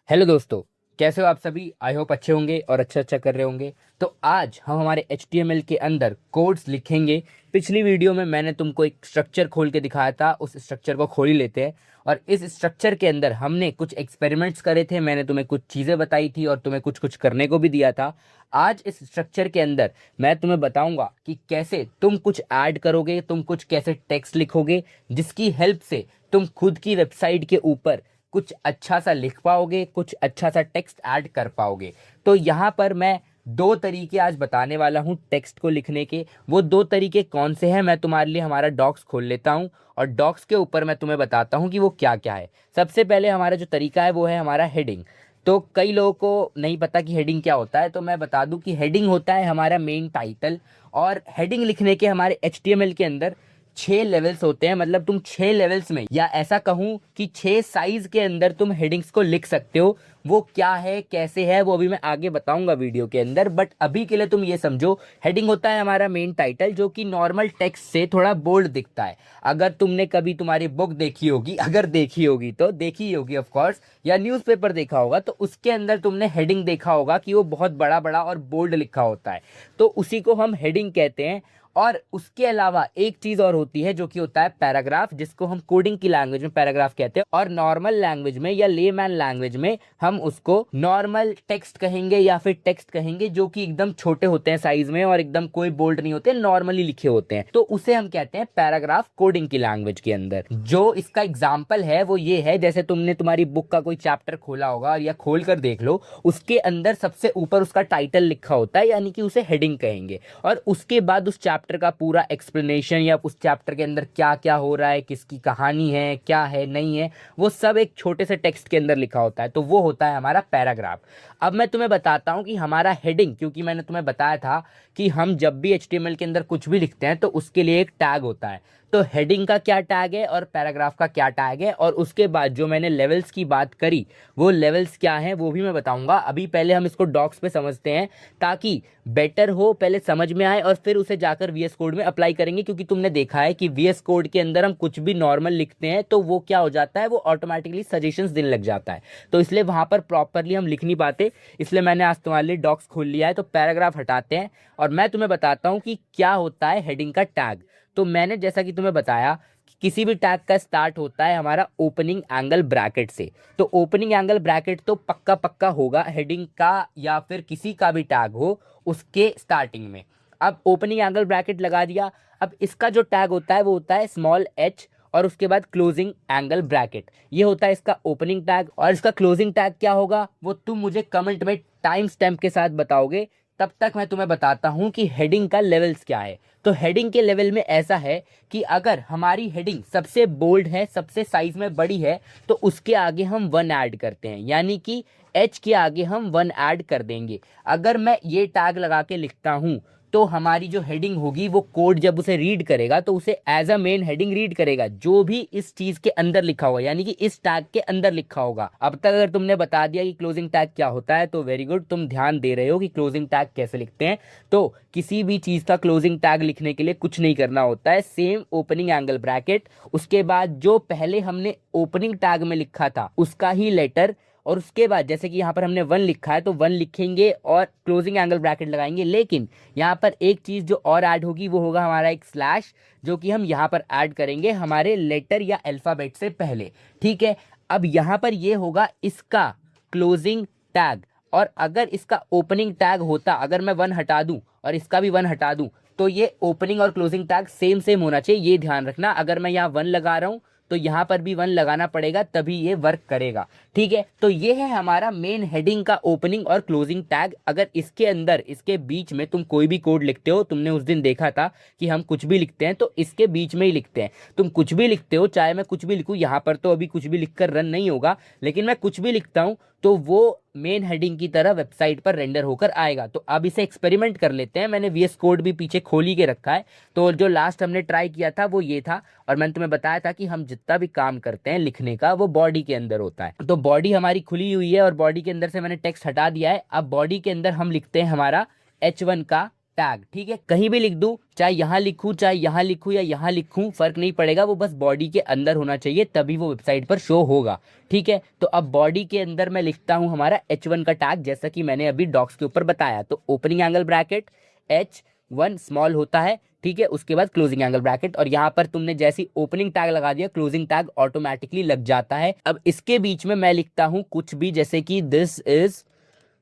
Hello दोस्तों, कैसे हो आप सभी। आई होप अच्छे होंगे और अच्छा कर रहे होंगे। तो आज हम हमारे HTML के अंदर कोड्स लिखेंगे। पिछली वीडियो में मैंने तुमको एक स्ट्रक्चर खोल के दिखाया था, उस स्ट्रक्चर को खोल ही लेते हैं। और इस स्ट्रक्चर के अंदर हमने कुछ एक्सपेरिमेंट्स करे थे, मैंने तुम्हें कुछ चीज़ें बताई थी और तुम्हें कुछ कुछ करने को भी दिया था। आज इस स्ट्रक्चर के अंदर मैं तुम्हें बताऊंगा कि कैसे तुम कुछ ऐड करोगे, तुम कुछ कैसे टेक्स्ट लिखोगे, जिसकी हेल्प से तुम खुद की वेबसाइट के ऊपर कुछ अच्छा सा लिख पाओगे, कुछ अच्छा सा टेक्स्ट ऐड कर पाओगे। तो यहाँ पर मैं दो तरीके आज बताने वाला हूँ टेक्स्ट को लिखने के। वो दो तरीके कौन से हैं, मैं तुम्हारे लिए हमारा डॉक्स खोल लेता हूँ और डॉक्स के ऊपर मैं तुम्हें बताता हूँ कि वो क्या क्या है। सबसे पहले हमारा जो तरीका है वो है हमारा हेडिंग। तो कई लोगों को नहीं पता कि हेडिंग क्या होता है, तो मैं बता दूं कि हेडिंग होता है हमारा मेन टाइटल। और हेडिंग लिखने के हमारे HTML के अंदर 6 लेवल्स होते हैं। मतलब तुम 6 लेवल्स में, या ऐसा कहूँ कि 6 साइज के अंदर तुम हेडिंग्स को लिख सकते हो। वो क्या है, कैसे है, वो अभी मैं आगे बताऊंगा वीडियो के अंदर। बट अभी के लिए तुम ये समझो, हेडिंग होता है हमारा मेन टाइटल, जो कि नॉर्मल टेक्स्ट से थोड़ा बोल्ड दिखता है। अगर तुमने कभी तुम्हारी बुक देखी होगी, अगर देखी होगी तो देखी होगी ऑफ कोर्स, या न्यूज़पेपर देखा होगा, तो उसके अंदर तुमने हेडिंग देखा होगा कि वो बहुत बड़ा बड़ा और बोल्ड लिखा होता है। तो उसी को हम हेडिंग कहते हैं। और उसके अलावा एक चीज और होती है जो कि होता है पैराग्राफ, जिसको हम कोडिंग की लैंग्वेज में पैराग्राफ कहते हैं, और नॉर्मल लैंग्वेज में या लेमैन लैंग्वेज में हम उसको नॉर्मल टेक्स्ट कहेंगे या फिर टेक्स्ट कहेंगे, जो कि एकदम छोटे होते हैं साइज में और एकदम कोई बोल्ड नहीं होते, नॉर्मली लिखे होते हैं। तो उसे हम कहते हैं पैराग्राफ कोडिंग की लैंग्वेज के अंदर। जो इसका एग्जाम्पल है वो ये है, जैसे तुमने तुम्हारी बुक का कोई चैप्टर खोला होगा या खोल कर देख लो, उसके अंदर सबसे ऊपर उसका टाइटल लिखा होता है, यानी कि उसे हेडिंग कहेंगे। और उसके बाद उस चैप्टर का पूरा एक्सप्लेनेशन, या उस चैप्टर के अंदर क्या क्या हो रहा है, किसकी कहानी है, क्या है नहीं है, वो सब एक छोटे से टेक्स्ट के अंदर लिखा होता है। तो वो होता है हमारा पैराग्राफ। अब मैं तुम्हें बताता हूं कि हमारा हेडिंग, क्योंकि मैंने तुम्हें बताया था कि हम जब भी HTML के अंदर कुछ भी लिखते हैं तो उसके लिए एक टैग होता है। तो हेडिंग का क्या टैग है और पैराग्राफ का क्या टैग है, और उसके बाद जो मैंने लेवल्स की बात करी, वो लेवल्स क्या हैं वो भी मैं बताऊंगा। अभी पहले हम इसको डॉक्स पे समझते हैं, ताकि बेटर हो, पहले समझ में आए और फिर उसे जाकर VS कोड में अप्लाई करेंगे। क्योंकि तुमने देखा है कि VS कोड के अंदर हम कुछ भी नॉर्मल लिखते हैं तो वो क्या हो जाता है, वो ऑटोमेटिकली सजेशंस देने लग जाता है। तो इसलिए वहां पर प्रॉपरली हम लिख नहीं पाते। इसलिए मैंने आज तुम्हारे लिए डॉक्स खोल लिया है। तो पैराग्राफ हटाते हैं और मैं तुम्हें बताता हूँ कि क्या होता है हेडिंग का टैग। तो मैंने जैसा कि तुम्हें बताया कि किसी भी टैग का स्टार्ट होता है हमारा ओपनिंग एंगल ब्रैकेट से। तो ओपनिंग एंगल ब्रैकेट तो पक्का पक्का होगा हेडिंग का, या फिर किसी का भी टैग हो उसके स्टार्टिंग में। अब ओपनिंग एंगल ब्रैकेट लगा दिया। अब इसका जो टैग होता है वो होता है स्मॉल h, और उसके बाद क्लोजिंग एंगल ब्रैकेट। ये होता है इसका ओपनिंग टैग। और इसका क्लोजिंग टैग क्या होगा वो तुम मुझे कमेंट में टाइम स्टैम्प के साथ बताओगे। तब तक मैं तुम्हें बताता हूं कि हेडिंग का लेवल्स क्या है। तो हेडिंग के लेवल में ऐसा है कि अगर हमारी हेडिंग सबसे बोल्ड है, सबसे साइज में बड़ी है, तो उसके आगे हम 1 ऐड करते हैं, यानी कि H के आगे हम 1 ऐड कर देंगे। अगर मैं ये टैग लगा के लिखता हूं तो हमारी जो हेडिंग होगी वो कोड जब उसे रीड करेगा तो उसे as a main heading read करेगा, जो भी इस चीज के अंदर लिखा होगा, यानी कि इस टैग के अंदर लिखा होगा। अब तक अगर तुमने बता दिया कि क्लोजिंग टैग क्या होता है तो वेरी गुड, तुम ध्यान दे रहे हो कि क्लोजिंग टैग कैसे लिखते हैं। तो किसी भी चीज का क्लोजिंग टैग लिखने के लिए कुछ नहीं करना होता है, सेम ओपनिंग एंगल ब्रैकेट, उसके बाद जो पहले हमने ओपनिंग टैग में लिखा था उसका ही लेटर, और उसके बाद जैसे कि यहाँ पर हमने 1 लिखा है तो 1 लिखेंगे और क्लोजिंग एंगल ब्रैकेट लगाएंगे। लेकिन यहाँ पर एक चीज़ जो और ऐड होगी वो होगा हमारा एक स्लैश, जो कि हम यहाँ पर ऐड करेंगे हमारे लेटर या अल्फ़ाबेट से पहले। ठीक है। अब यहाँ पर ये होगा इसका क्लोजिंग टैग। और अगर इसका ओपनिंग टैग होता, अगर मैं 1 हटा दूं और इसका भी 1 हटा दूं, तो ये ओपनिंग और क्लोजिंग टैग सेम सेम होना चाहिए, ये ध्यान रखना। अगर मैं यहाँ 1 लगा रहा हूँ तो यहाँ पर भी 1 लगाना पड़ेगा, तभी ये वर्क करेगा। ठीक है। तो ये है हमारा मेन हेडिंग का ओपनिंग और क्लोजिंग टैग। अगर इसके अंदर, इसके बीच में तुम कोई भी कोड लिखते हो, तुमने उस दिन देखा था कि हम कुछ भी लिखते हैं तो इसके बीच में ही लिखते हैं। तुम कुछ भी लिखते हो, चाहे मैं कुछ भी लिखूं, यहाँ पर तो अभी कुछ भी लिखकर रन नहीं होगा, लेकिन मैं कुछ भी लिखता हूँ तो वो मेन हेडिंग की तरह वेबसाइट पर रेंडर होकर आएगा। तो अब इसे एक्सपेरिमेंट कर लेते हैं। मैंने VS कोड भी पीछे खोल ही के रखा है। तो जो लास्ट हमने ट्राई किया था वो ये था, और मैंने तुम्हें बताया था कि हम जितना भी काम करते हैं लिखने का वो बॉडी के अंदर होता है। तो बॉडी हमारी खुली हुई है और बॉडी के अंदर से मैंने टेक्स्ट हटा दिया है। अब बॉडी के अंदर हम लिखते हैं हमारा H1 का टैग, ठीक है, कहीं भी लिख दूं, चाहे यहाँ लिखूं, चाहे यहाँ लिखूं या यहाँ लिखूं, फर्क नहीं पड़ेगा, वो बस बॉडी के अंदर होना चाहिए, तभी वो वेबसाइट पर शो होगा। ठीक है, तो अब बॉडी के अंदर मैं लिखता हूं हमारा H1 का टैग, जैसा कि मैंने अभी डॉक्स के ऊपर बताया। तो opening angle bracket H1 small होता है, ठीक है, उसके बाद क्लोजिंग एंगल ब्रैकेट, और यहाँ पर तुमने जैसी ओपनिंग टैग लगा दिया, क्लोजिंग टैग ऑटोमेटिकली लग जाता है। अब इसके बीच में मैं लिखता हूं कुछ भी, जैसे कि दिस इज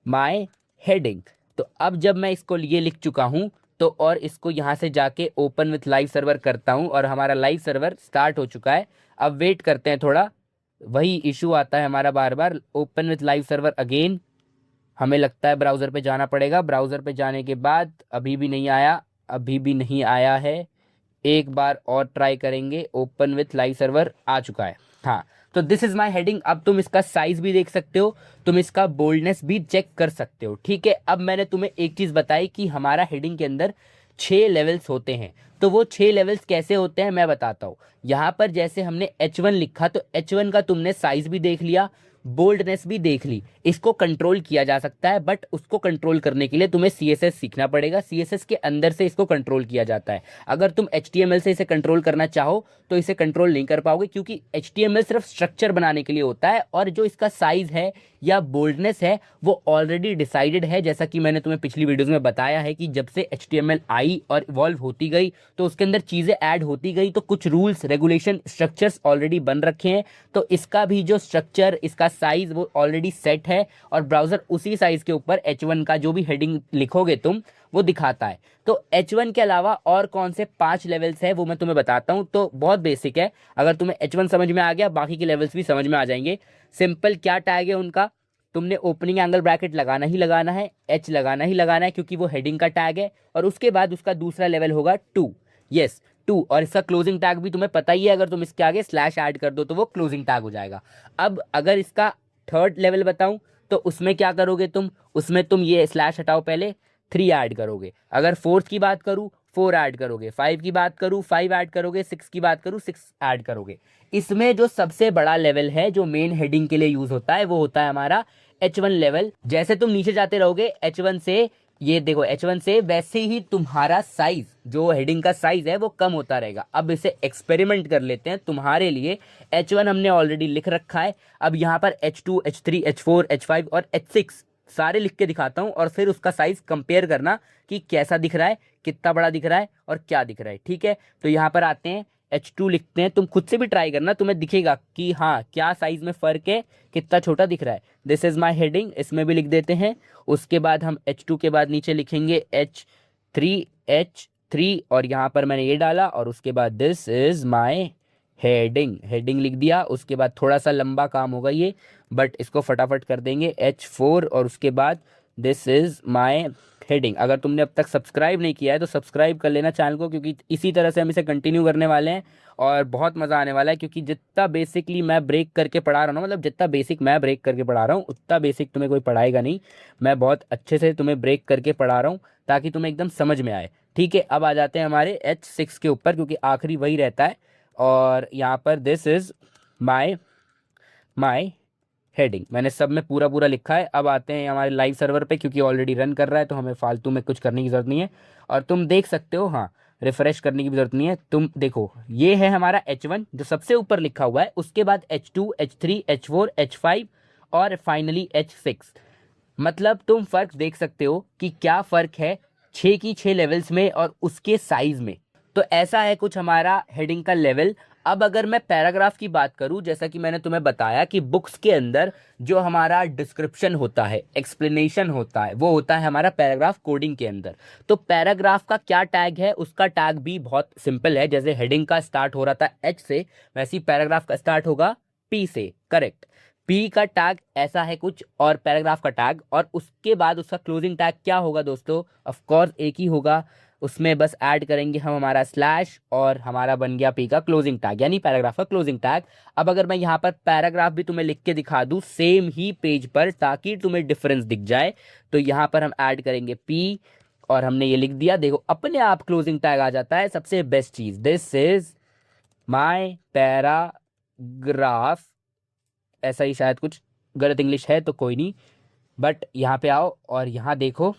माई हेडिंग। तो अब जब मैं इसको ये लिख चुका हूं, तो और इसको यहाँ से जाके ओपन विथ लाइव सर्वर करता हूँ, और हमारा लाइव सर्वर स्टार्ट हो चुका है। अब वेट करते हैं थोड़ा, वही इशू आता है हमारा बार बार, open with live server again, हमें लगता है ब्राउज़र पे जाना पड़ेगा। ब्राउज़र पे जाने के बाद अभी भी नहीं आया, अभी भी नहीं आया है, एक बार और ट्राई करेंगे। ओपन विथ लाइव सर्वर आ चुका है, हाँ। तो दिस इज माई हेडिंग। अब तुम इसका साइज भी देख सकते हो, तुम इसका बोल्डनेस भी चेक कर सकते हो, ठीक है। अब मैंने तुम्हें एक चीज़ बताई कि हमारा हेडिंग के अंदर 6 लेवल्स होते हैं, तो वो 6 लेवल्स कैसे होते हैं मैं बताता हूँ। यहाँ पर जैसे हमने H1 लिखा, तो H1 का तुमने साइज भी देख लिया, बोल्डनेस भी देख ली। इसको कंट्रोल किया जा सकता है, बट उसको कंट्रोल करने के लिए तुम्हें CSS सीखना पड़ेगा। CSS के अंदर से इसको कंट्रोल किया जाता है। अगर तुम HTML से इसे कंट्रोल करना चाहो तो इसे कंट्रोल नहीं कर पाओगे, क्योंकि HTML सिर्फ स्ट्रक्चर बनाने के लिए होता है, और जो इसका साइज है या बोल्डनेस है वो ऑलरेडी डिसाइडेड है। जैसा कि मैंने तुम्हें पिछली वीडियोस में बताया है कि जब से HTML आई और इवॉल्व होती गई, तो उसके अंदर चीज़ें ऐड होती गई, तो कुछ रूल्स, रेगुलेशन, स्ट्रक्चर्स ऑलरेडी बन रखे हैं। तो इसका भी जो स्ट्रक्चर, इसका साइज वो ऑलरेडी सेट है, और ब्राउज़र उसी साइज के ऊपर H1 का जो भी हेडिंग लिखोगे तुम, वो दिखाता है। तो H1 के अलावा और कौन से 5 लेवल्स है वो मैं तुम्हें बताता हूँ। तो बहुत बेसिक है, अगर तुम्हें H1 समझ में आ गया, बाकी के लेवल्स भी समझ में आ जाएंगे। सिंपल क्या टैग है उनका, तुमने ओपनिंग एंगल ब्रैकेट लगाना ही लगाना है, H लगाना ही लगाना है, क्योंकि वो हेडिंग का टैग है। और उसके बाद उसका दूसरा लेवल होगा 2, यस 2, और इसका क्लोजिंग टैग भी तुम्हें पता ही है, अगर तुम इसके आगे स्लैश ऐड कर दो तो वो क्लोजिंग टैग हो जाएगा। अब अगर इसका थर्ड लेवल बताऊं, तो उसमें क्या करोगे तुम, उसमें तुम ये स्लैश हटाओ, पहले 3 ऐड करोगे। अगर फोर्थ की बात करूँ, 4 ऐड करोगे। 5 की बात करूँ, 5 ऐड करोगे। 6 की बात करूँ, 6 ऐड करोगे। इसमें जो सबसे बड़ा लेवल है जो मेन हेडिंग के लिए यूज होता है, वो होता है हमारा H1 लेवल। जैसे तुम नीचे जाते रहोगे H1 से, ये देखो H1 से, वैसे ही तुम्हारा साइज, जो हेडिंग का साइज है वो कम होता रहेगा। अब इसे एक्सपेरिमेंट कर लेते हैं तुम्हारे लिए। H1 हमने ऑलरेडी लिख रखा है, अब यहाँ पर H2, H3, H4, H5 और H6 सारे लिख के दिखाता हूँ, और फिर उसका साइज कंपेयर करना कि कैसा दिख रहा है, कितना बड़ा दिख रहा है और क्या दिख रहा है, ठीक है। तो यहाँ पर आते हैं, H2 लिखते हैं, तुम खुद से भी ट्राई करना, तुम्हें दिखेगा कि हाँ क्या साइज में फ़र्क है, कितना छोटा दिख रहा है। दिस इज़ माई हेडिंग, इसमें भी लिख देते हैं। उसके बाद हम H2 के बाद नीचे लिखेंगे H3, और यहाँ पर मैंने ये डाला, और उसके बाद दिस इज़ माई हेडिंग लिख दिया। उसके बाद थोड़ा सा लंबा काम होगा ये, बट इसको फटाफट कर देंगे, H4, और उसके बाद दिस इज़ माई हेडिंग। अगर तुमने अब तक सब्सक्राइब नहीं किया है तो सब्सक्राइब कर लेना चैनल को, क्योंकि इसी तरह से हम इसे कंटिन्यू करने वाले हैं, और बहुत मज़ा आने वाला है। क्योंकि जितना बेसिकली मैं ब्रेक करके पढ़ा रहा हूँ, मतलब जितना बेसिक मैं ब्रेक करके पढ़ा रहा हूँ, उतना बेसिक तुम्हें कोई पढ़ाएगा नहीं। मैं बहुत अच्छे से तुम्हें ब्रेक करके पढ़ा रहा हूँ, ताकि तुम्हें एकदम समझ में आए, ठीक है। अब आ जाते हैं हमारे H6 के ऊपर, क्योंकि आखिरी वही रहता है। और यहाँ पर दिस इज़ माई हेडिंग, मैंने सब में पूरा पूरा लिखा है। अब आते हैं हमारे लाइव सर्वर पे, क्योंकि ऑलरेडी रन कर रहा है, तो हमें फालतू में कुछ करने की ज़रूरत नहीं है। और तुम देख सकते हो, हाँ, रिफ्रेश करने की भी ज़रूरत नहीं है। तुम देखो, ये है हमारा H1 जो सबसे ऊपर लिखा हुआ है, उसके बाद H2, H3, H4, H5 और फाइनली H6। मतलब तुम फ़र्क देख सकते हो कि क्या फ़र्क है 6 की 6 लेवल्स में और उसके साइज़ में। तो ऐसा है कुछ हमारा हेडिंग का लेवल। अब अगर मैं पैराग्राफ की बात करूं, जैसा कि मैंने तुम्हें बताया कि बुक्स के अंदर जो हमारा डिस्क्रिप्शन होता है, एक्सप्लेनेशन होता है, वो होता है हमारा पैराग्राफ कोडिंग के अंदर। तो पैराग्राफ का क्या टैग है, उसका टैग भी बहुत सिंपल है। जैसे हेडिंग का स्टार्ट हो रहा था H से, वैसे ही पैराग्राफ का स्टार्ट होगा P से, करेक्ट। P का टैग ऐसा है कुछ, और पैराग्राफ का टैग, और उसके बाद उसका क्लोजिंग टैग क्या होगा दोस्तों, ऑफ कोर्स एक ही होगा। उसमें बस ऐड करेंगे हम हमारा स्लैश, और हमारा बन गया P का क्लोजिंग टैग, यानी पैराग्राफ का क्लोजिंग टैग। अब अगर मैं यहाँ पर पैराग्राफ भी तुम्हें लिख के दिखा दूँ सेम ही पेज पर, ताकि तुम्हें डिफरेंस दिख जाए, तो यहाँ पर हम ऐड करेंगे P, और हमने ये लिख दिया, देखो अपने आप क्लोजिंग टैग आ जाता है। सबसे best cheese, this is my paragraph, ऐसा ही शायद कुछ गलत इंग्लिश है तो कोई नहीं, बट यहाँ पे आओ और यहाँ देखो,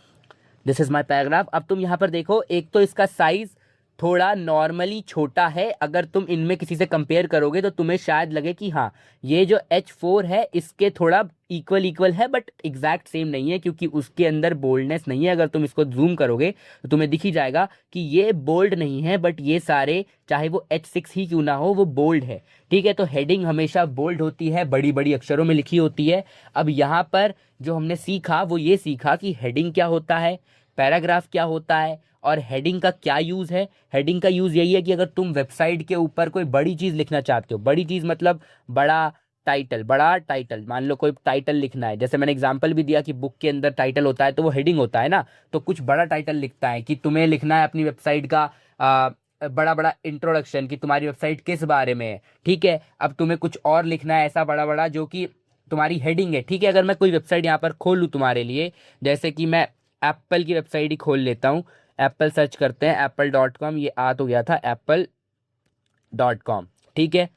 दिस इज माई पैराग्राफ। अब तुम यहाँ पर देखो, एक तो इसका साइज थोड़ा नॉर्मली छोटा है, अगर तुम इनमें किसी से कंपेयर करोगे तो तुम्हें शायद लगे कि हाँ ये जो H4 है इसके थोड़ा इक्वल इक्वल है, बट एग्जैक्ट सेम नहीं है, क्योंकि उसके अंदर बोल्डनेस नहीं है। अगर तुम इसको जूम करोगे तो तुम्हें दिख ही जाएगा कि ये बोल्ड नहीं है, बट ये सारे चाहे वो H6 ही क्यों ना हो वो बोल्ड है। ठीक है, तो हेडिंग हमेशा बोल्ड होती है, बड़ी बड़ी अक्षरों में लिखी होती है। अब यहाँ पर जो हमने सीखा वो ये सीखा कि हेडिंग क्या होता है, पैराग्राफ क्या होता है, और हेडिंग का क्या यूज़ है। हेडिंग का यूज़ यही है कि अगर तुम वेबसाइट के ऊपर कोई बड़ी चीज़ लिखना चाहते हो, बड़ी चीज़ मतलब बड़ा टाइटल, मान लो कोई टाइटल लिखना है, जैसे मैंने एग्जांपल भी दिया कि बुक के अंदर टाइटल होता है तो वो हेडिंग होता है ना, तो कुछ बड़ा टाइटल लिखता है कि तुम्हें लिखना है अपनी वेबसाइट का बड़ा बड़ा इंट्रोडक्शन कि तुम्हारी वेबसाइट किस बारे में है। ठीक है, अब तुम्हें कुछ और लिखना है ऐसा बड़ा बड़ा जो कि तुम्हारी हेडिंग है। ठीक है, अगर मैं कोई वेबसाइट यहाँ पर खोलूँ तुम्हारे लिए, जैसे कि मैं एप्पल की वेबसाइट ही खोल लेता हूँ, एप्पल सर्च करते हैं apple.com, ये आ तो गया था apple.com। ठीक है,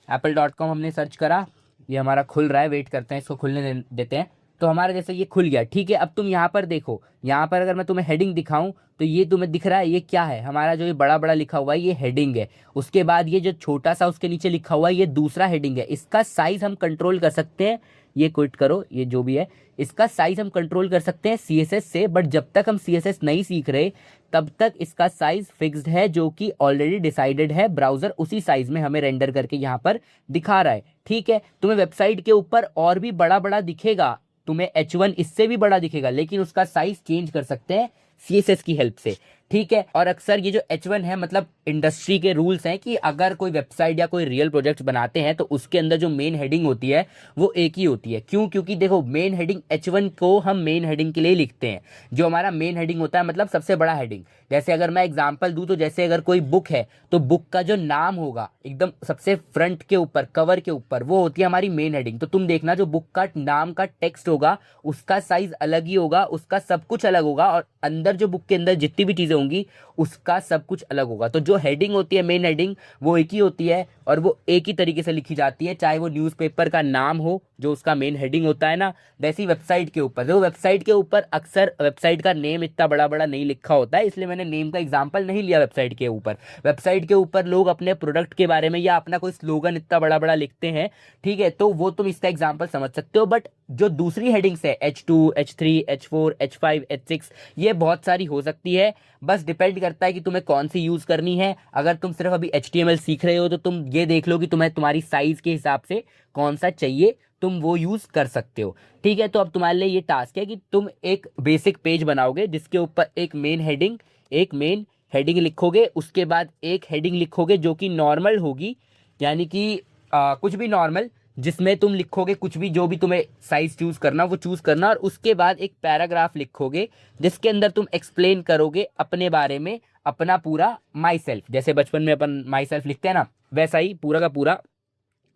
apple.com हमने सर्च करा, ये हमारा खुल रहा है, वेट करते हैं इसको खुलने देते हैं। तो हमारे जैसे ये खुल गया। ठीक है, अब तुम यहाँ पर देखो, यहाँ पर अगर मैं तुम्हें हेडिंग दिखाऊं तो ये तुम्हें दिख रहा है ये क्या है, हमारा जो ये बड़ा बड़ा लिखा हुआ है ये हेडिंग है। उसके बाद ये जो छोटा सा उसके नीचे लिखा हुआ है ये दूसरा हेडिंग है। इसका साइज हम कंट्रोल कर सकते हैं, ये क्विट करो, ये जो भी है इसका साइज हम कंट्रोल कर सकते हैं CSS से, बट जब तक हम CSS नहीं सीख रहे तब तक इसका साइज फिक्स्ड है, जो कि ऑलरेडी डिसाइडेड है, ब्राउजर उसी साइज में हमें रेंडर करके यहाँ पर दिखा रहा है। ठीक है, तुम्हें वेबसाइट के ऊपर और भी बड़ा बड़ा दिखेगा, तुम्हें H1 इससे भी बड़ा दिखेगा, लेकिन उसका साइज चेंज कर सकते हैं CSS की हेल्प से। ठीक है, और अक्सर ये जो H1 है मतलब इंडस्ट्री के रूल्स हैं कि अगर कोई वेबसाइट या कोई रियल प्रोजेक्ट बनाते हैं तो उसके अंदर जो मेन हेडिंग होती है वो एक ही होती है। क्यों? क्योंकि देखो मेन हेडिंग H1 को हम मेन हेडिंग के लिए लिखते हैं, जो हमारा मेन हेडिंग होता है मतलब सबसे बड़ा हेडिंग। जैसे अगर मैं एग्जांपल दूं तो जैसे अगर कोई बुक है तो बुक का जो नाम होगा एकदम सबसे फ्रंट के ऊपर, कवर के ऊपर, वो होती है हमारी मेन हेडिंग। तो तुम देखना जो बुक का नाम का टेक्स्ट होगा उसका साइज अलग ही होगा, उसका सब कुछ अलग होगा, और अंदर जो बुक के अंदर जितनी भी चीज़ें होंगी उसका सब कुछ अलग होगा। तो जो हेडिंग होती है मेन हेडिंग वो एक ही होती है और वो एक ही तरीके से लिखी जाती है, चाहे वो न्यूज़पेपर का नाम हो जो उसका मेन हेडिंग होता है ना, वैसी वेबसाइट के ऊपर। जो वेबसाइट के ऊपर अक्सर वेबसाइट का नेम इतना बड़ा बड़ा नहीं लिखा होता है, इसलिए मैंने नेम का एग्जाम्पल नहीं लिया वेबसाइट के ऊपर। वेबसाइट के ऊपर लोग अपने प्रोडक्ट के बारे में या अपना कोई स्लोगन इतना बड़ा बड़ा लिखते हैं। ठीक है, तो वो तुम इसका एग्जाम्पल समझ सकते हो। बट जो दूसरी हेडिंग्स है H2, H3, H4, H5, H6, ये बहुत सारी हो सकती है, बस डिपेंड करता है कि तुम्हें कौन सी यूज़ करनी है। अगर तुम सिर्फ अभी HTML सीख रहे हो तो तुम ये देख लो कि तुम्हें तुम्हारी साइज़ के हिसाब से कौन सा चाहिए, तुम वो यूज़ कर सकते हो। ठीक है, तो अब तुम्हारे लिए ये टास्क है कि तुम एक बेसिक पेज बनाओगे जिसके ऊपर एक मेन हेडिंग लिखोगे, उसके बाद एक हेडिंग लिखोगे जो कि नॉर्मल होगी, यानी कि कुछ भी नॉर्मल, जिसमें तुम लिखोगे कुछ भी, जो भी तुम्हें साइज चूज करना वो चूज करना, और उसके बाद एक पैराग्राफ लिखोगे जिसके अंदर तुम एक्सप्लेन करोगे अपने बारे में, अपना पूरा माई सेल्फ, जैसे बचपन में अपन माई सेल्फ लिखते हैं ना, वैसा ही पूरा का पूरा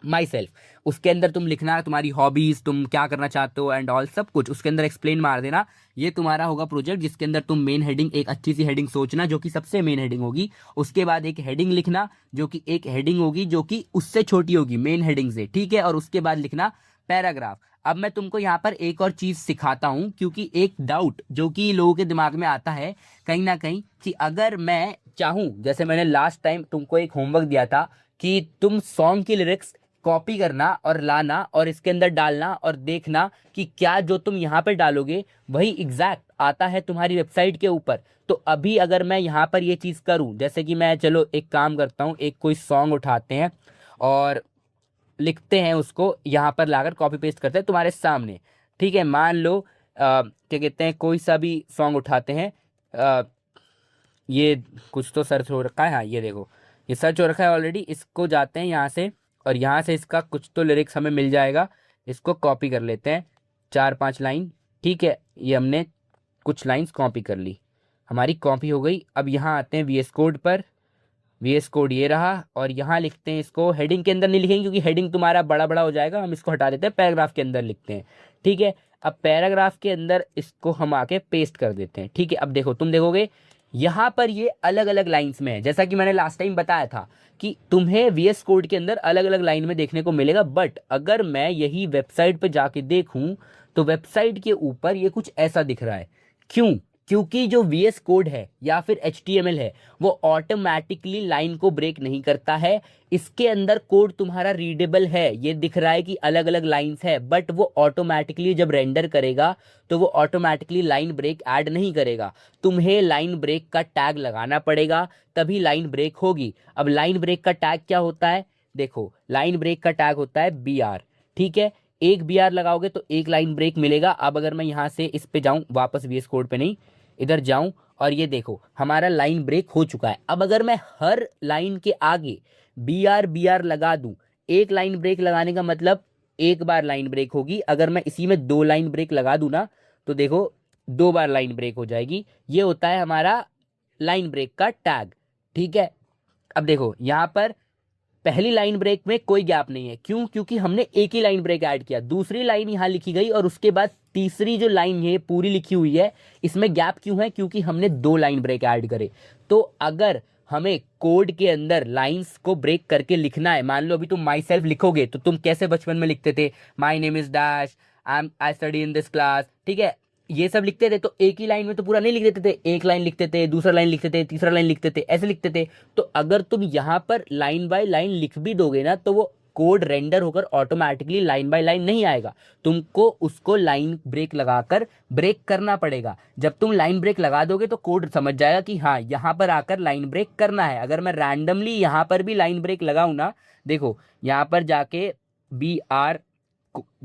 माई सेल्फ। उसके अंदर तुम लिखना तुम्हारी हॉबीज, तुम क्या करना चाहते हो एंड ऑल, सब कुछ उसके अंदर एक्सप्लेन मार देना। ये तुम्हारा होगा प्रोजेक्ट, जिसके अंदर तुम मेन हेडिंग, एक अच्छी सी हेडिंग सोचना जो कि सबसे मेन हेडिंग होगी, उसके बाद एक हेडिंग लिखना जो कि एक हेडिंग होगी जो कि उससे छोटी होगी मेन हेडिंग से। ठीक है, और उसके बाद लिखना पैराग्राफ। अब मैं तुमको यहाँ पर एक और चीज सिखाता हूँ, क्योंकि एक डाउट जो कि लोगों के दिमाग में आता है कहीं ना कहीं कि अगर मैं चाहूँ, जैसे मैंने लास्ट टाइम तुमको एक होमवर्क दिया था कि तुम सॉन्ग की लिरिक्स कॉपी करना और लाना और इसके अंदर डालना और देखना कि क्या जो तुम यहाँ पर डालोगे वही एग्जैक्ट आता है तुम्हारी वेबसाइट के ऊपर। तो अभी अगर मैं यहाँ पर ये चीज़ करूँ, जैसे कि मैं, चलो एक काम करता हूँ, एक कोई सॉन्ग उठाते हैं और लिखते हैं, उसको यहाँ पर लाकर कॉपी पेस्ट करते हैं तुम्हारे सामने। ठीक है, मान लो क्या कहते हैं, कोई सा भी सॉन्ग उठाते हैं, ये कुछ तो सर्च हो रखा है, हाँ ये देखो ये सर्च हो रखा है ऑलरेडी। इसको जाते हैं यहाँ से और यहाँ से इसका कुछ तो लिरिक्स हमें मिल जाएगा, इसको कॉपी कर लेते हैं 4-5 लाइन। ठीक है, ये हमने कुछ लाइंस कॉपी कर ली, हमारी कॉपी हो गई। अब यहाँ आते हैं VS कोड पर, VS कोड ये रहा, और यहाँ लिखते हैं इसको, हेडिंग के अंदर नहीं लिखेंगे क्योंकि हेडिंग तुम्हारा बड़ा बड़ा हो जाएगा, हम इसको हटा देते हैं, पैराग्राफ के अंदर लिखते हैं। ठीक है, अब पैराग्राफ के अंदर इसको हम आके पेस्ट कर देते हैं। ठीक है, अब देखो, तुम देखोगे यहाँ पर ये अलग अलग लाइंस में है, जैसा कि मैंने लास्ट टाइम बताया था कि तुम्हें VS कोड के अंदर अलग अलग लाइन में देखने को मिलेगा। बट अगर मैं यही वेबसाइट पे जाके देखूं तो वेबसाइट के ऊपर ये कुछ ऐसा दिख रहा है। क्यों? क्योंकि जो VS कोड है या फिर HTML है वो ऑटोमेटिकली लाइन को ब्रेक नहीं करता है। इसके अंदर कोड तुम्हारा रीडेबल है, ये दिख रहा है कि अलग अलग लाइंस है, बट वो ऑटोमेटिकली जब रेंडर करेगा तो वो ऑटोमेटिकली लाइन ब्रेक ऐड नहीं करेगा। तुम्हें लाइन ब्रेक का टैग लगाना पड़ेगा, तभी लाइन ब्रेक होगी। अब लाइन ब्रेक का टैग क्या होता है? देखो, लाइन ब्रेक का टैग होता है BR, ठीक है। एक BR लगाओगे तो एक लाइन ब्रेक मिलेगा। अब अगर मैं यहाँ से इस पे जाऊँ, वापस VS कोड पे नहीं, इधर जाऊं और ये देखो हमारा लाइन ब्रेक हो चुका है। अब अगर मैं हर लाइन के आगे BR लगा दूं, एक लाइन ब्रेक लगाने का मतलब एक बार लाइन ब्रेक होगी। अगर मैं इसी में 2 लाइन ब्रेक लगा दूं ना, तो देखो 2 बार लाइन ब्रेक हो जाएगी। ये होता है हमारा लाइन ब्रेक का टैग, ठीक है। अब देखो यहाँ पर पहली लाइन ब्रेक में कोई गैप नहीं है, क्यों? क्योंकि हमने एक ही लाइन ब्रेक ऐड किया, दूसरी लाइन यहाँ लिखी गई और उसके बाद तीसरी जो लाइन है पूरी लिखी हुई है। इसमें गैप क्यों है? क्योंकि हमने 2 लाइन ब्रेक ऐड करे। तो अगर हमें कोड के अंदर लाइंस को ब्रेक करके लिखना है, मान लो अभी तुम माई सेल्फ लिखोगे तो तुम कैसे बचपन में लिखते थे? My name is dash, I study in this class, ठीक है, ये सब लिखते थे। तो एक ही लाइन में तो पूरा नहीं लिख देते थे, एक लाइन लिखते थे, दूसरा लाइन लिखते थे, तीसरा लाइन लिखते थे, ऐसे लिखते थे। तो अगर तुम यहाँ पर लाइन बाय लाइन लिख भी दोगे ना, तो वो कोड रेंडर होकर ऑटोमेटिकली लाइन बाय लाइन नहीं आएगा। तुमको उसको लाइन ब्रेक लगाकर ब्रेक करना पड़ेगा। जब तुम लाइन ब्रेक लगा दोगे तो कोड समझ जाएगा कि हाँ यहाँ पर आकर लाइन ब्रेक करना है। अगर मैं रैंडमली यहाँ पर भी लाइन ब्रेक लगाऊँ ना, देखो यहाँ पर जाके BR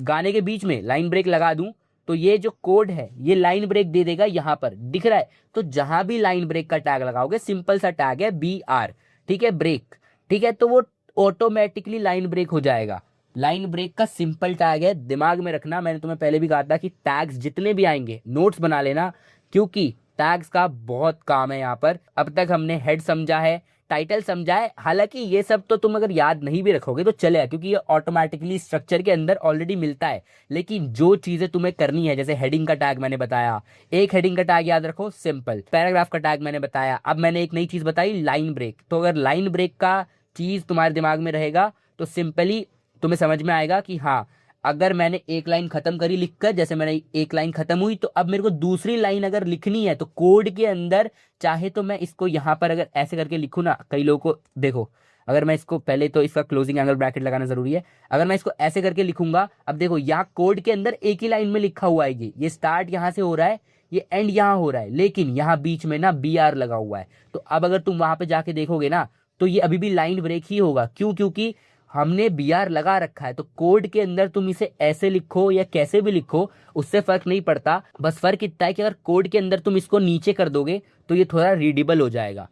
गाने के बीच में लाइन ब्रेक लगा दूं, तो ये जो कोड है ये लाइन ब्रेक दे देगा। यहाँ पर दिख रहा है, तो जहां भी लाइन ब्रेक का टैग लगाओगे, सिंपल सा टैग है BR, ठीक है, ब्रेक, ठीक है, तो वो ऑटोमेटिकली लाइन ब्रेक हो जाएगा। लाइन ब्रेक का सिंपल टैग है, दिमाग में रखना। मैंने तुम्हें पहले भी कहा था कि टैग्स जितने भी आएंगे नोट्स बना लेना, क्योंकि टैग्स का बहुत काम है यहाँ पर। अब तक हमने हेड समझा है, टाइटल समझा है, हालांकि ये सब तो तुम अगर याद नहीं भी रखोगे तो चलेगा, क्योंकि ये ऑटोमेटिकली स्ट्रक्चर के अंदर ऑलरेडी मिलता है। लेकिन जो चीज़ें तुम्हें करनी है, जैसे हेडिंग का टैग मैंने बताया, एक हेडिंग का टैग याद रखो सिंपल, पैराग्राफ का टैग मैंने बताया, अब मैंने एक नई चीज़ बताई लाइन ब्रेक। तो अगर लाइन ब्रेक का चीज़ तुम्हारे दिमाग में रहेगा तो सिंपली तुम्हें समझ में आएगा कि हाँ, अगर मैंने एक लाइन खत्म करी लिखकर, जैसे मैंने एक लाइन खत्म हुई, तो अब मेरे को दूसरी लाइन अगर लिखनी है तो कोड के अंदर चाहे तो मैं इसको यहाँ पर अगर ऐसे करके लिखूँ ना, कई लोगों को देखो, अगर मैं इसको पहले तो इसका क्लोजिंग एंगल ब्रैकेट लगाना जरूरी है। अगर मैं इसको ऐसे करके लिखूंगा, अब देखो यहाँ कोड के अंदर एक ही लाइन में लिखा हुआ है, ये स्टार्ट यहाँ से हो रहा है, ये एंड यहाँ हो रहा है, लेकिन यहाँ बीच में ना BR लगा हुआ है। तो अब अगर तुम वहां पे जाके देखोगे ना, तो ये अभी भी लाइन ब्रेक ही होगा। क्यों? क्योंकि हमने BR लगा रखा है। तो कोड के अंदर तुम इसे ऐसे लिखो या कैसे भी लिखो, उससे फर्क नहीं पड़ता। बस फर्क इतना है कि अगर कोड के अंदर तुम इसको नीचे कर दोगे तो ये थोड़ा रीडेबल हो जाएगा।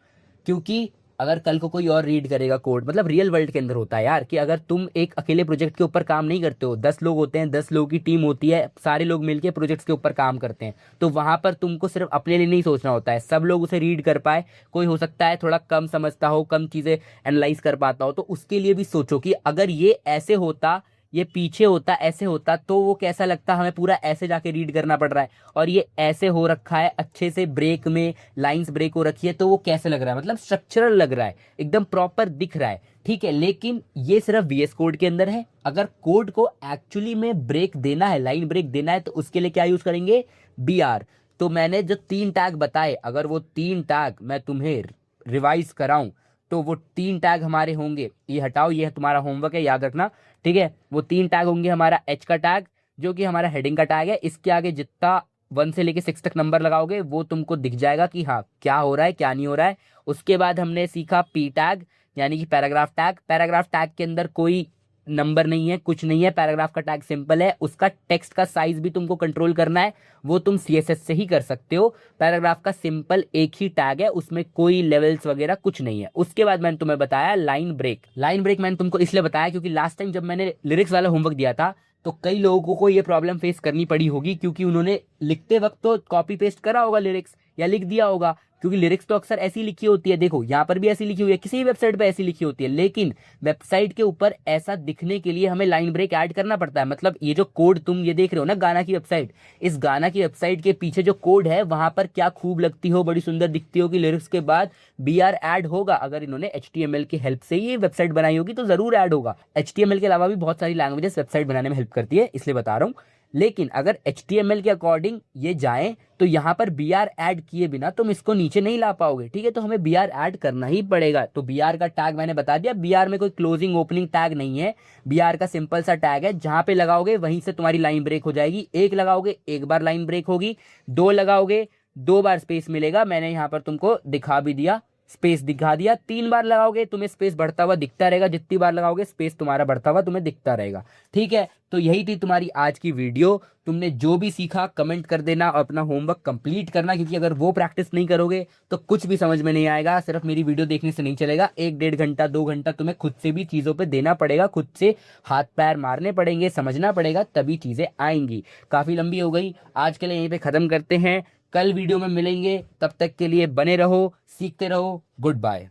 क्योंकि अगर कल को कोई और रीड करेगा कोड, मतलब रियल वर्ल्ड के अंदर होता है यार, कि अगर तुम एक अकेले प्रोजेक्ट के ऊपर काम नहीं करते हो, 10 लोग होते हैं, 10 लोगों की टीम होती है, सारे लोग मिलकर प्रोजेक्ट्स के ऊपर काम करते हैं, तो वहां पर तुमको सिर्फ अपने लिए नहीं सोचना होता है, सब लोग उसे रीड कर पाए। कोई हो सकता है थोड़ा कम समझता हो, कम चीजें एनालाइज कर पाता हो, तो उसके लिए भी सोचो कि अगर ये ऐसे होता, ये पीछे होता, ऐसे होता, तो वो कैसा लगता, हमें पूरा ऐसे जाके रीड करना पड़ रहा है, और ये ऐसे हो रखा है, अच्छे से ब्रेक में लाइंस ब्रेक हो रखी है, तो वो कैसे लग रहा है, मतलब स्ट्रक्चरल लग रहा है, एकदम प्रॉपर दिख रहा है, ठीक है। लेकिन ये सिर्फ VS कोड के अंदर है। अगर कोड को एक्चुअली में ब्रेक देना है, लाइन ब्रेक देना है, तो उसके लिए क्या यूज करेंगे? BR। तो मैंने जो 3 टैग बताए, अगर वो 3 टैग मैं तुम्हें रिवाइज कराऊं, तो वो 3 टैग हमारे होंगे, ये हटाओ, ये तुम्हारा होमवर्क है, याद रखना, ठीक है। वो 3 टैग होंगे, हमारा H का टैग जो कि हमारा हेडिंग का टैग है, इसके आगे जितना 1 से लेके 6 तक नंबर लगाओगे वो तुमको दिख जाएगा कि हाँ क्या हो रहा है क्या नहीं हो रहा है। उसके बाद हमने सीखा P टैग, यानी कि पैराग्राफ टैग। पैराग्राफ टैग के अंदर कोई नंबर नहीं है, कुछ नहीं है, पैराग्राफ का टैग सिंपल है। उसका टेक्स्ट का साइज भी तुमको कंट्रोल करना है, वो तुम CSS से ही कर सकते हो। पैराग्राफ का सिंपल एक ही टैग है, उसमें कोई लेवल्स वगैरह कुछ नहीं है। उसके बाद मैंने तुम्हें बताया लाइन ब्रेक। लाइन ब्रेक मैंने तुमको इसलिए बताया क्योंकि लास्ट टाइम जब मैंने लिरिक्स वाला होमवर्क दिया था तो कई लोगों को ये प्रॉब्लम फेस करनी पड़ी होगी, क्योंकि उन्होंने लिखते वक्त तो कॉपी पेस्ट करा होगा लिरिक्स या लिख दिया होगा, क्योंकि लिरिक्स तो अक्सर ऐसी लिखी होती है, देखो यहाँ पर भी ऐसी लिखी हुई है, किसी भी वेबसाइट पे ऐसी लिखी होती है, लेकिन वेबसाइट के ऊपर ऐसा दिखने के लिए हमें लाइन ब्रेक ऐड करना पड़ता है। मतलब ये जो कोड तुम ये देख रहे हो ना गाना की वेबसाइट, इस गाना की वेबसाइट के पीछे जो कोड है वहां पर क्या खूब लगती हो, बड़ी सुंदर दिखती हो कि लिरिक्स के बाद BR ऐड होगा। अगर इन्होंने HTML की हेल्प से ये वेबसाइट बनाई होगी तो जरूर ऐड होगा। HTML के अलावा भी बहुत सारी लैंग्वेजेस वेबसाइट बनाने में हेल्प करती है, इसलिए बता रहा हूँ। लेकिन अगर HTML के अकॉर्डिंग ये जाए तो यहाँ पर बी आर ऐड किए बिना तुम इसको नीचे नहीं ला पाओगे, ठीक है। तो हमें बी आर ऐड करना ही पड़ेगा। तो बी आर का टैग मैंने बता दिया, बी आर में कोई क्लोजिंग ओपनिंग टैग नहीं है, बी आर का सिंपल सा टैग है, जहां पे लगाओगे वहीं से तुम्हारी लाइन ब्रेक हो जाएगी। एक लगाओगे एक बार लाइन ब्रेक होगी, दो लगाओगे दो बार स्पेस मिलेगा, मैंने यहाँ पर तुमको दिखा भी दिया, स्पेस दिखा दिया। तीन बार लगाओगे तुम्हें स्पेस बढ़ता हुआ दिखता रहेगा, जितनी बार लगाओगे स्पेस तुम्हारा बढ़ता हुआ तुम्हें दिखता रहेगा, ठीक है। तो यही थी तुम्हारी आज की वीडियो। तुमने जो भी सीखा कमेंट कर देना और अपना होमवर्क कंप्लीट करना, क्योंकि अगर वो प्रैक्टिस नहीं करोगे तो कुछ भी समझ में नहीं आएगा। सिर्फ मेरी वीडियो देखने से नहीं चलेगा, 1-1.5 घंटा 2 घंटा तुम्हें खुद से भी चीज़ों पे देना पड़ेगा, खुद से हाथ पैर मारने पड़ेंगे, समझना पड़ेगा, तभी चीज़ें आएंगी। काफ़ी लंबी हो गई, आज के लिए यहीं पे ख़त्म करते हैं, कल वीडियो में मिलेंगे। तब तक के लिए बने रहो, सीखते रहो, गुड बाय।